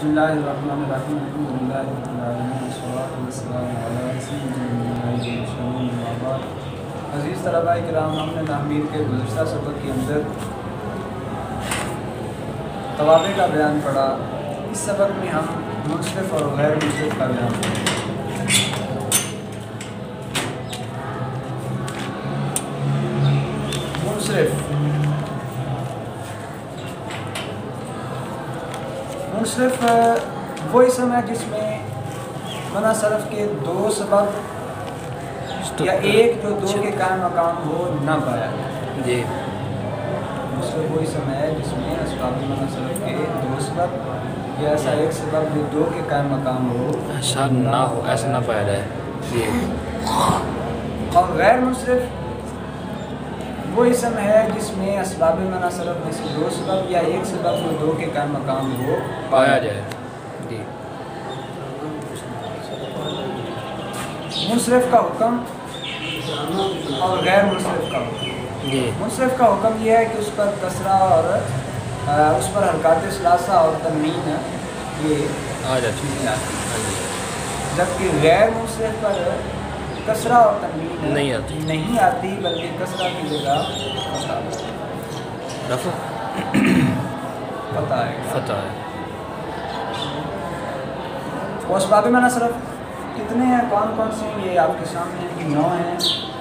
بسم اللہ الرحمن الرحیم الحمد للہ رب العالمین والصلاۃ والسلام علی سیدنا محمد و بعد۔ عزیز طلباء کرام، ہم نے تحمیر کے گزشتہ سبق کے اندر توابع کا بیان پڑھا۔ اس سبق میں ہم منصرف اور غیر منصرف کا بیان پڑھیں۔ منصرف وہ اسم ہے جس میں منع صرف کے دو سبب یا ایک جو دو کے قائم مقام ہو نہ پایا جائے۔ منصرف وہ اسم ہے جس میں اسباب منع صرف کے دو سبب یا ایسا ایک سبب جو دو کے قائم مقام ہو ایسا نہ ہو، ایسا نہ پایا جائے۔ اور غیر منصرف وہ اسم ہے جس میں اسباب منع صرف میں سے دو سبب یا ایک سبب جو دو کے قائم مقام ہو پایا جائے۔ جی، منصرف کا حکم اور غیر منصرف کا حکم۔ جی، منصرف کا حکم یہ ہے کہ اس پر کسرہ اور اس پر حرکات ثلاثہ اور تنوین یہ آ جاتی ہے۔ جبکہ غیر منصرف پر کسرہ اور تنوین نہیں آتی بلکہ کسرہ کی جگہ فتح ہے۔ وہ اسباب منع صرف کتنے ہیں، کون کون سے ہیں، یہ آپ کے سامنے کی 9 ہیں: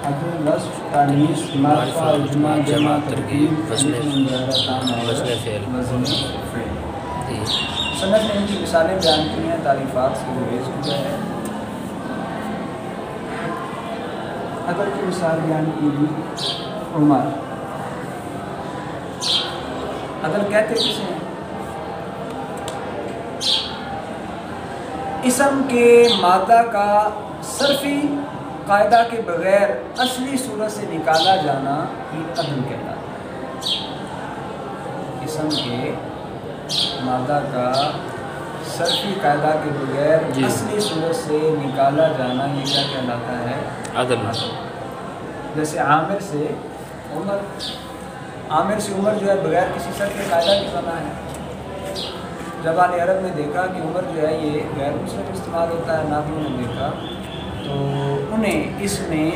حذف، نصب، تانیث، معرفہ، اجماع، جمع، ترکیب، وزن فعل۔ مصنف نے ان کی مثالیں بیان کی ہیں تعریفات سے گریز کیا ہے۔ عدل کی مثال بیان کی گئی عمر۔ عدل کہتے کسے ہیں؟ اسم کے مادہ کا صرفی قاعدہ کے بغیر اصلی صورت سے نکالا جانا ہی عدل کہتا ہے۔ اسم کے مادہ کا صرفی قاعدہ کے بغیر اصلی صورت سے نکالا جانا یہ کیا کہلاتا ہے؟ عدل۔ جیسے عامر سے عمر جو ہے بغیر کسی صرفی قاعدہ کی بنا ہے۔ جب اہل عرب نے دیکھا کہ عمر جو ہے یہ غیر منصرف استعمال ہوتا ہے، نحویوں نے دیکھا تو انہیں اس میں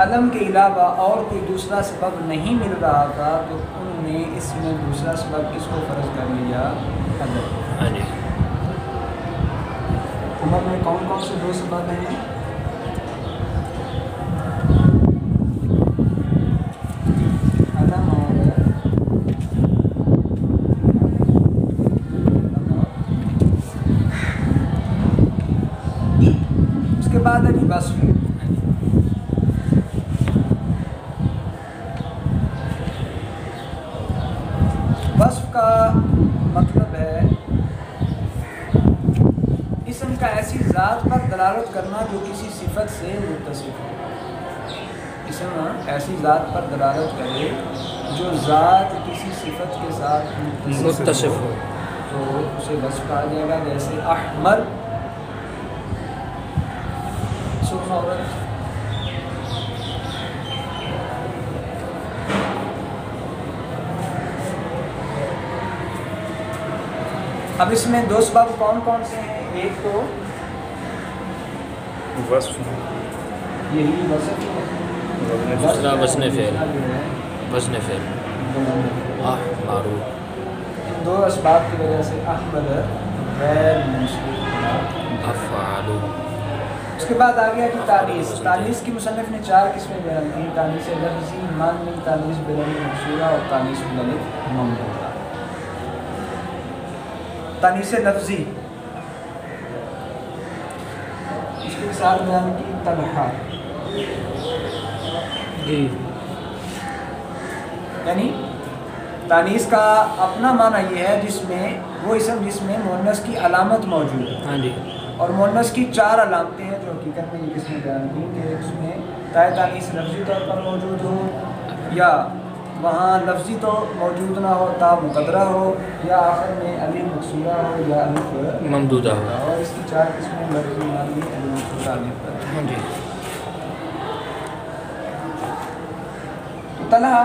علم کے علاوہ اور کوئی دوسرا سبب نہیں مل رہا تھا، تو انہوں نے اس میں دوسرا سبب کس کو فرض کر لیا؟ عدل۔ عمر میں کون کون سے دو سبب ہیں؟ بعد ہے وصف۔ وصف کا مطلب ہے اسم کا ایسی ذات پر دلالت کرنا جو کسی صفت سے متصف ہو۔ اسم ایسی ذات پر دلالت کرے جو ذات کسی صفت کے ساتھ متصف ہو تو اسے وصف کہا جائے گا۔ جیسے احمر عورت، اب اس میں دو سبب کون کون سے ہیں؟ ایک تو وصف، یہی وصف ہے، دوسرا وزن فعل۔ معروف۔ ان دو اسباب کی وجہ سے احمد غیر منصرف افعال۔ اس کے بعد آ گیا کہ تانیث۔ تانیث کی مصنف نے 4 قسمیں بیان کی: تانیث لفظی، معنوی، تانیث بالالف مقصورہ اور تانیث بالالف ممدودہ۔ تانیث لفظی اس کی مثال بیان کی طلحہ، یعنی تانیث کا اپنا معنی یہ ہے جس میں وہ اسم جس میں مؤنث کی علامت موجود ہے، اور مؤنث کی 4 علامتیں ہیں جو حقیقت میں یہ قسمیں بیان کی کہ اس میں تائے تانیث لفظی طور پر موجود ہو، یا وہاں لفظی تو موجود نہ ہو، تا مقدرہ ہو، یا آخر میں الف مقصورہ ہو یا الف ممدودہ ہو۔ اور اس کی 4 قسمیں لفظی، معنوی، الف مقصورہ، الف پر۔ تو طلحہ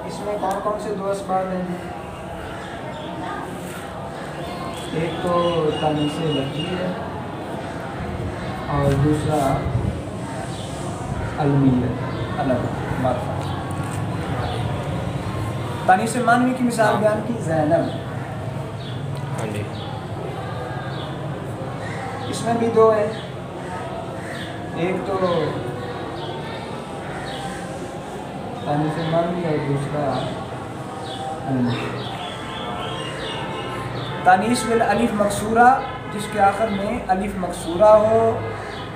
اس میں کون کون سے دو اسباب ہیں؟ ایک تو تانیث لفظی ہے اور دوسرا علمی ہے، الگ معرفہ۔ تانیث معنوی کی مثال بیان کی زینب، ہاں جی، اس میں بھی دو ہے، ایک تو تانیث معنوی اور دوسرا علمی۔ تانیث بالالف مکسورہ، جس کے آخر میں الف مکسورہ ہو،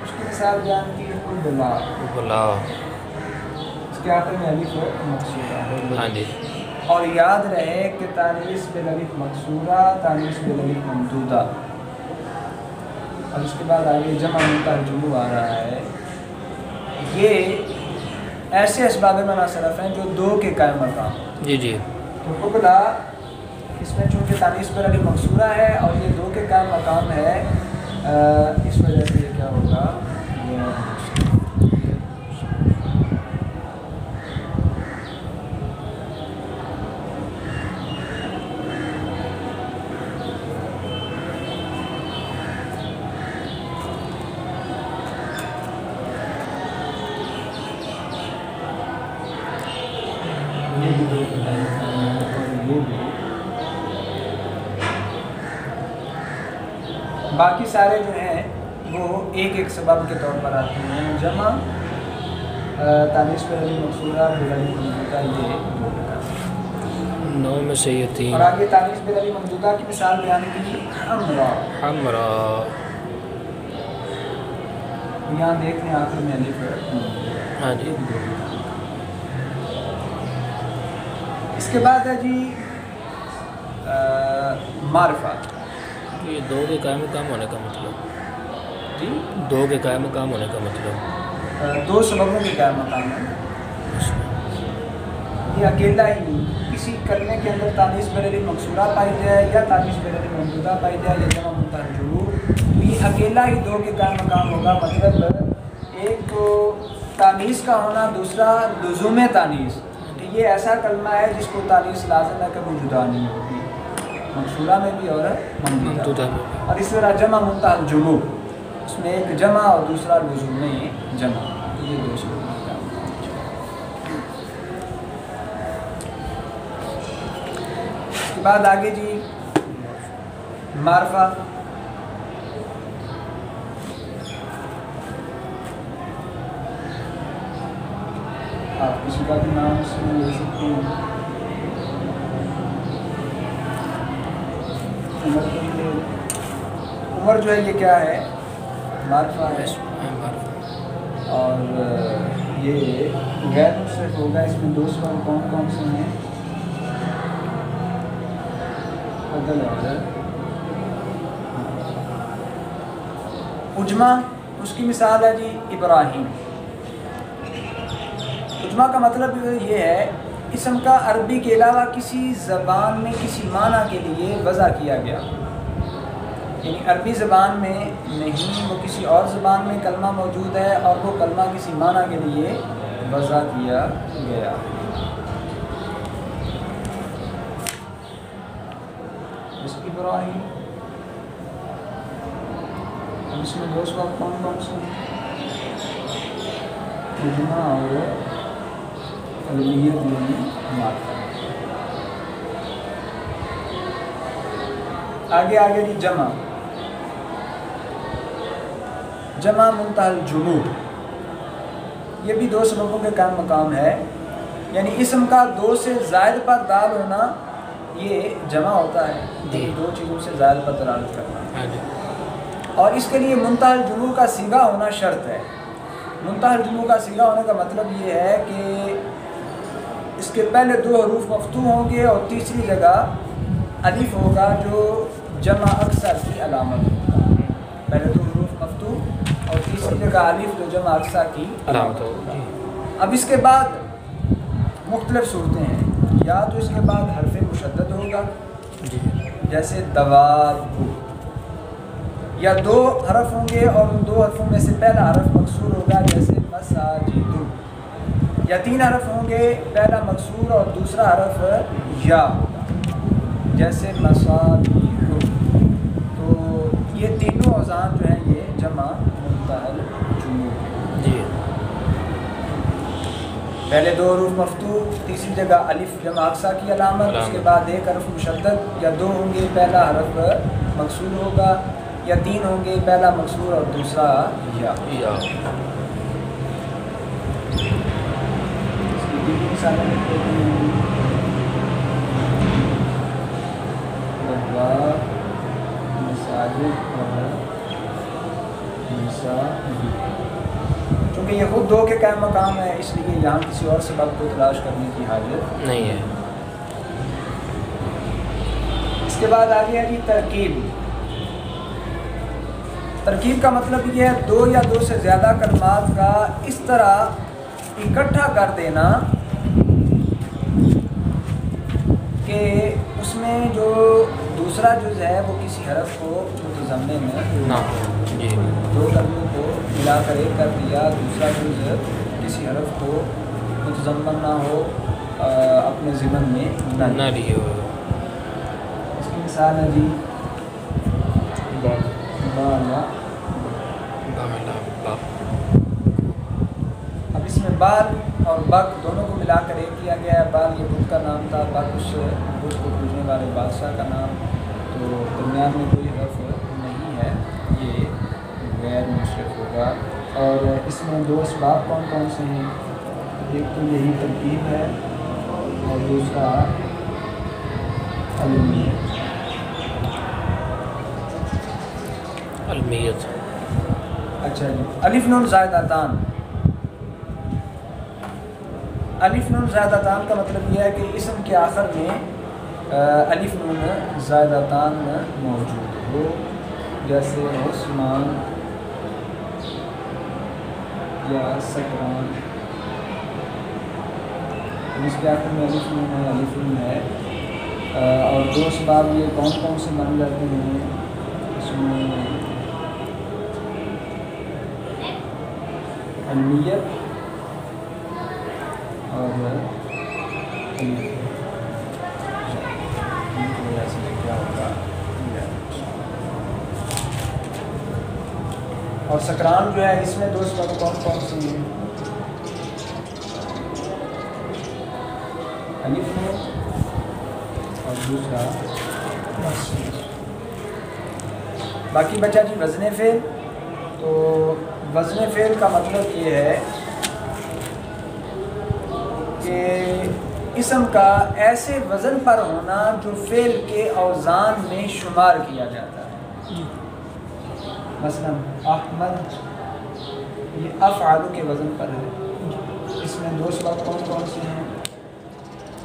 اس کی مثال بیان کی قبلا، بلا، اس کے آخر میں الف مکسورہ ہو۔ ہاں جی، اور یاد رہے کہ تانیث بالالف مکسورہ، تانیث بالالف ممدودہ، اور اس کے بعد آگے جمع منتہی الجموع آ رہا ہے، یہ ایسے اسباب مناصرف ہیں جو دو کے قائم مقام۔ جی جی، تو قبلا اس میں چونکہ تانیث بالالف مکسورہ ہے اور یہ دو کے قائم مقام ہے، اس وجہ سے یہ کیا ہوگا، باقی سارے جو ہیں وہ ایک ایک سبب کے طور پر آتے ہیں، جمع، تانیث بالالف مکسورہ، بالالف ممدودہ، یہ دو ہیں۔ 9 میں سے یہ 3۔ اور آگے تانیث بالالف ممدودہ کی مثال بیان کی حمرا، حمرا، یہاں دیکھ لیں آخر میں الف ہے۔ ہاں جی، اس کے بعد ہے جی معرفہ۔ یہ 2 کے قائم مقام ہونے کا مطلب، جی 2 کے قائم مقام ہونے کا مطلب، دو سببوں کے قائم مقام ہے، یہ اکیلا ہی کسی کلمے کے اندر تانیث بالالف مکسورہ پائی جائے یا تانیث بالالف ممدودہ پائی جائے یا جمع منتہی الجموع، تو یہ اکیلا ہی 2 کے قائم مقام ہوگا۔ مطلب ایک تو تانیث کا ہونا، دوسرا لزوم تانیث، کہ یہ ایسا کلمہ ہے جس کو تانیث لازم ہے کہ وہ جدا نہیں ہوتی، مکسورہ میں بھی اور ممدودہ میں۔ اور اس طرح جمع منتہی الجموع، اس میں ایک جمع اور دوسرا لزوم جمع، یہ دو سبب ہیں۔ اس کے بعد آگے جی معرفہ۔ آپ کسی کا بھی نام اس میں لے سکتے ہیں، عمر جو ہے یہ کیا ہے، معرفہ ہے، اور یہ غیر منصرف ہوگا۔ اس میں 2 سبب کون کون سے ہیں، عدل اور عجمہ۔ اس کی مثال ہے جی ابراہیم۔ عجمہ کا مطلب یہ ہے اسم کا عربی کے علاوہ کسی زبان میں کسی معنی کے لیے وضع کیا گیا، یعنی عربی زبان میں نہیں، وہ کسی اور زبان میں کلمہ موجود ہے اور وہ کلمہ کسی معنی کے لیے وضع کیا گیا۔ اس ابراہیم، اس میں 2 سبب کون کون سے ہیں، عجمہ اور علمیت یعنی معرفہ۔ آگے جی جمع، جمع منتہی الجموع، یہ بھی 2 سببوں کے قائم مقام ہے، یعنی اسم کا 2 سے زائد پر دال ہونا یہ جمع ہوتا ہے، 2 چیزوں سے زائد پر دلالت کرنا، اور اس کے لیے منتہی الجموع کا صیغہ ہونا شرط ہے۔ منتہی الجموع کا صیغہ ہونے کا مطلب یہ ہے کہ اس کے پہلے 2 حروف مفتوح ہوں گے اور تیسری جگہ الف ہوگا جو جمع اکثر کی علامت ہوگا، پہلے 2 حروف مفتوح اور تیسری جگہ الف جو جمع اکثر کی علامت ہوگا۔ اب اس کے بعد مختلف صورتیں ہیں، یا تو اس کے بعد حرف مشدد ہوگا جیسے دواب، یا 2 حرف ہوں گے اور ان 2 حرفوں میں سے پہلا حرف مکسور ہوگا جیسے مساجد، یا 3 حرف ہوں گے، پہلا مکسور اور دوسرا حرف یا ہوگا جیسے مصابیح، اوزان جو ہیں یہ جمع منتہی الجموع جی پہلے دو حروف مفتوح، تیسری جگہ الف جمع اقصا کی علامت، اس کے بعد ایک حرف مشدد، یا دو ہوں گے پہلا حرف مکسور ہوگا، یا تین ہوں گے پہلا مکسور اور دوسرا یا چونکہ یہ خود دو کے قائم مقام ہے، اس لیے یہاں کسی اور سبب کو تلاش کرنے کی حاجت نہیں ہے۔ اس کے بعد آگے ہے جی ترکیب۔ ترکیب کا مطلب یہ ہے دو یا دو سے زیادہ کلمات کا اس طرح اکٹھا کر دینا کہ اس میں جو دوسرا جز ہے وہ کسی حرف کو متضمن نہ ہو۔ جی دو کلموں کو ملا کر ایک کر دیا، دوسرا جز کسی حرف کو متضمن نہ ہو، اپنے ضمن میں نہ لیے ہو۔ اس کی مثال ہے جی اب اس میں بال اور بک دونوں کو ملا کر ایک کیا گیا ہے۔ بال یہ بت کا نام تھا، بک اس بت کو پوجنے والے بادشاہ کا نام، تو درمیان میں کوئی حرف نہیں ہے، یہ غیر منصرف ہوگا۔ اور اس میں دو اسباب کون کون سے ہیں؟ ایک تو یہی ترکیب ہے اور دوسرا المیت۔ المیت اچھا جی، الف نون زائدتان۔ الف نون زائدتان کا مطلب یہ ہے کہ اسم کے آخر میں الف نون زائدتان موجود ہو، جیسے عثمان یا سکران، اس کے آخر میں الف نون ہے، الف نون ہے۔ اور دو اسباب یہ کون کون سے مان جاتے ہیں؟ اس میں المیت اور کیا ہوگا، اور سکران جو ہے اس میں دو اسباب کون کون سی ہیں؟ الف ہے اور دوسرا باقی بچہ جی وزن فعل۔ تو وزن فعل کا مطلب یہ ہے کہ اسم کا ایسے وزن پر ہونا جو فعل کے اوزان میں شمار کیا جاتا ہے۔ مثلا احمد یہ افعال کے وزن پر ہے، اس میں دو سبب کون کون سے ہیں؟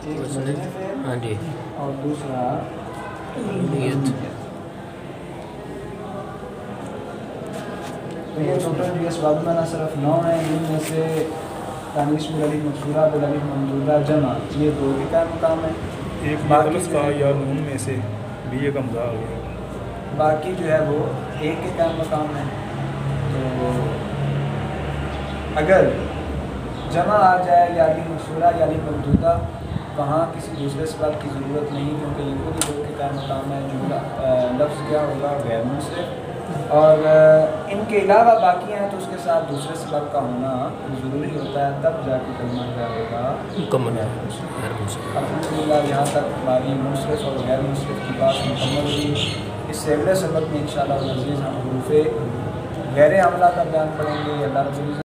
ایک وزن فعل اور دوسرا المیت۔ تو یہ ٹوٹل بھی اسباب میں نہ صرف 9 ہیں، جن میں سے تانیث بالالف مکسورہ بالالف ممدودہ جمع یہ دو کے قائم مقام ہے۔ ایک الف کا یا نون میں سے بھی ایک حمزہ آ گیا، باقی جو ہے وہ ایک کے قائم مقام ہے۔ تو اگر جمع آ جائے یا الف مکسورہ یا الف ممدودہ، وہاں کسی دوسرے سبب کی ضرورت نہیں، کیونکہ یہ خود ہی دو کے قائم مقام ہے۔ جملہ لفظ کیا ہوگا؟ غیر منصرف۔ اور ان کے علاوہ باقی ہیں تو اس کے ساتھ دوسرے سبب کا ہونا ضروری ہوتا ہے، تب جا کے کلمہ کیا ہوگا مکمل ہے۔ الحمدللہ یہاں تک ہماری منصرف اور غیر منصرف کی بات مکمل ہوئی۔ اس سے اگلے سبق میں انشاءاللہ العزیز ہم حروف غیر حملہ کا بیان کریں گے۔ اللہ رب